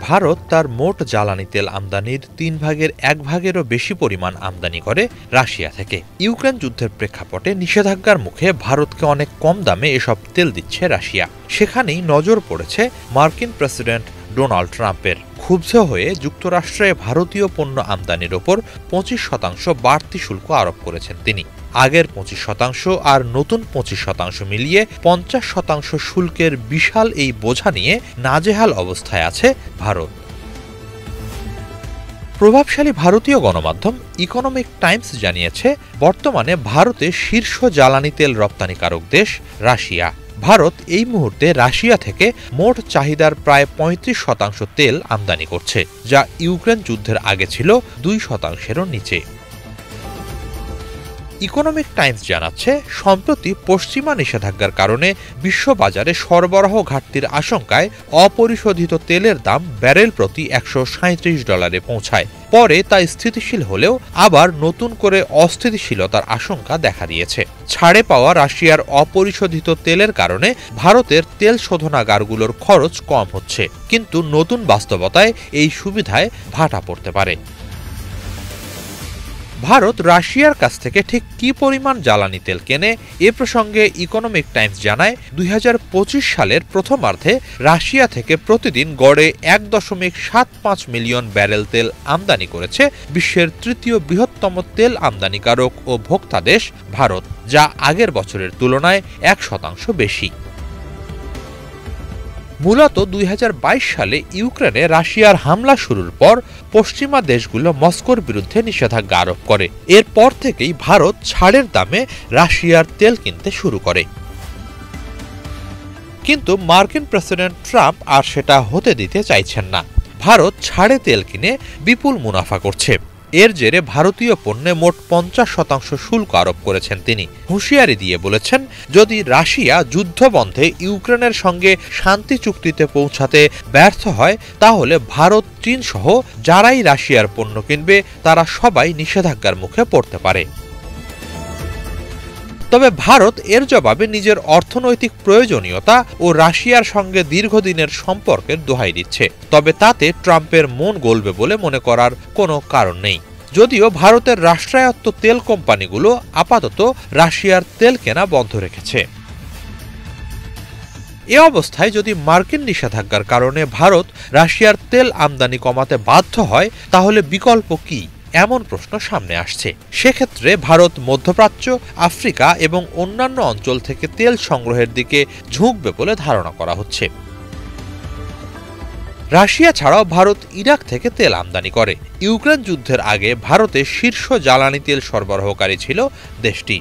ভারত তার মোট জ্বালানি তেল আমদানির 3 ভাগের 1 ভাগেরও বেশি পরিমাণ আমদানি করে রাশিয়া থেকে। ইউক্রেন যুদ্ধের প্রেক্ষাপটে নিষেধাজ্ঞার মুখে ভারতকে অনেক কম দামে এসব তেল দিচ্ছে রাশিয়া। সেখানেই নজর পড়েছে মার্কিন প্রেসিডেন্ট ডোনাল্ড ট্রাম্পের। ক্ষুব্ধ হয়ে যুক্তরাষ্ট্রে ভারতীয় পণ্য আমদানির ওপর 25% বাড়তি শুল্ক আরোপ করেছেন তিনি। আগের 25% আর নতুন 25% মিলিয়ে 50% শুল্কের বিশাল এই বোঝা নিয়ে নাজেহাল অবস্থায় আছে ভারত। প্রভাবশালী ভারতীয় গণমাধ্যম ইকোনমিক টাইমস জানিয়েছে, বর্তমানে ভারতে শীর্ষ জ্বালানি তেল রপ্তানিকারক দেশ রাশিয়া। ভারত এই মুহূর্তে রাশিয়া থেকে মোট চাহিদার প্রায় 35% তেল আমদানি করছে, যা ইউক্রেন যুদ্ধের আগে ছিল 2%-এরও নিচে। ইকোনমিক টাইমস জানাচ্ছে, সম্প্রতি পশ্চিমা নিষেধাজ্ঞার কারণে বিশ্ববাজারে সরবরাহ ঘাটতির আশঙ্কায় অপরিশোধিত তেলের দাম ব্যারেল প্রতি $137 পৌঁছায়। পরে তা স্থিতিশীল হলেও আবার নতুন করে অস্থিতিশীলতার আশঙ্কা দেখা দিয়েছে। ছাড়ে পাওয়া রাশিয়ার অপরিশোধিত তেলের কারণে ভারতের তেল শোধনাগারগুলোর খরচ কম হচ্ছে, কিন্তু নতুন বাস্তবতায় এই সুবিধায় ভাটা পড়তে পারে। ভারত রাশিয়ার কাছ থেকে ঠিক কী পরিমাণ জ্বালানি তেল কেনে এ প্রসঙ্গে ইকোনমিক টাইমস জানায়, 2025 সালের প্রথমার্ধে রাশিয়া থেকে প্রতিদিন গড়ে 1.75 মিলিয়ন ব্যারেল তেল আমদানি করেছে বিশ্বের তৃতীয় বৃহত্তম তেল আমদানিকারক ও ভোক্তা দেশ ভারত, যা আগের বছরের তুলনায় 1% বেশি। মূলত 2022 সালে ইউক্রেনে রাশিয়ার হামলা শুরুর পর পশ্চিমা দেশগুলো মস্কোর বিরুদ্ধে নিষেধাজ্ঞা আরোপ করে। এরপর থেকেই ভারত ছাড়ের দামে রাশিয়ার তেল কিনতে শুরু করে। কিন্তু মার্কিন প্রেসিডেন্ট ট্রাম্প আর সেটা হতে দিতে চাইছেন না। ভারত ছাড়ে তেল কিনে বিপুল মুনাফা করছে। এর জেরে ভারতীয় পণ্যে মোট 50% শুল্ক আরোপ করেছেন তিনি। হুঁশিয়ারি দিয়ে বলেছেন, যদি রাশিয়া যুদ্ধবন্ধে ইউক্রেনের সঙ্গে শান্তি চুক্তিতে পৌঁছাতে ব্যর্থ হয়, তাহলে ভারত, চীন সহ যারাই রাশিয়ার পণ্য কিনবে তারা সবাই নিষেধাজ্ঞার মুখে পড়তে পারে। তবে ভারত এর জবাবে নিজের অর্থনৈতিক প্রয়োজনীয়তা ও রাশিয়ার সঙ্গে দীর্ঘদিনের সম্পর্কের দোহাই দিচ্ছে। তবে তাতে ট্রাম্পের মন গলবে বলে মনে করার কোনো কারণ নেই। যদিও ভারতের রাষ্ট্রায়ত্ত তেল কোম্পানিগুলো আপাতত রাশিয়ার তেল কেনা বন্ধ রেখেছে। এ অবস্থায় যদি মার্কিন নিষেধাজ্ঞার কারণে ভারত রাশিয়ার তেল আমদানি কমাতে বাধ্য হয়, তাহলে বিকল্প কি? এমন প্রশ্ন সামনে আসছে। সেক্ষেত্রে ভারত মধ্যপ্রাচ্য, আফ্রিকা এবং অন্যান্য অঞ্চল থেকে তেল সংগ্রহের দিকে ঝুঁকবে বলে ধারণা করা হচ্ছে। রাশিয়া ছাড়াও ভারত ইরাক থেকে তেল আমদানি করে। ইউক্রেন যুদ্ধের আগে ভারতের শীর্ষ জ্বালানি তেল সরবরাহকারী ছিল দেশটি।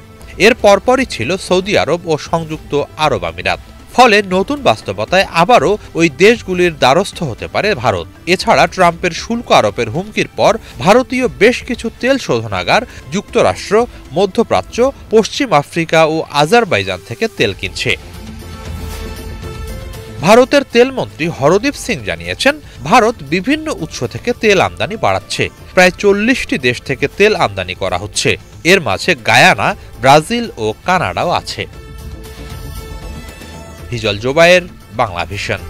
এর পরপরই ছিল সৌদি আরব ও সংযুক্ত আরব আমিরাত। ফলে নতুন বাস্তবতায় আবারও ওই দেশগুলির দ্বারস্থ হতে পারে ভারত। এছাড়া ট্রাম্পের শুল্ক আরোপের হুমকির পর ভারতীয় বেশ কিছু তেল শোধনাগার যুক্তরাষ্ট্র, মধ্যপ্রাচ্য, পশ্চিম আফ্রিকা ও আজারবাইজান থেকে তেল কিনছে। ভারতের তেলমন্ত্রী হরদীপ সিং জানিয়েছেন, ভারত বিভিন্ন উৎস থেকে তেল আমদানি বাড়াচ্ছে। প্রায় 40টি দেশ থেকে তেল আমদানি করা হচ্ছে। এর মাঝে গায়ানা, ব্রাজিল ও কানাডাও আছে। হিজল জোবায়ের, বাংলা ভিশন।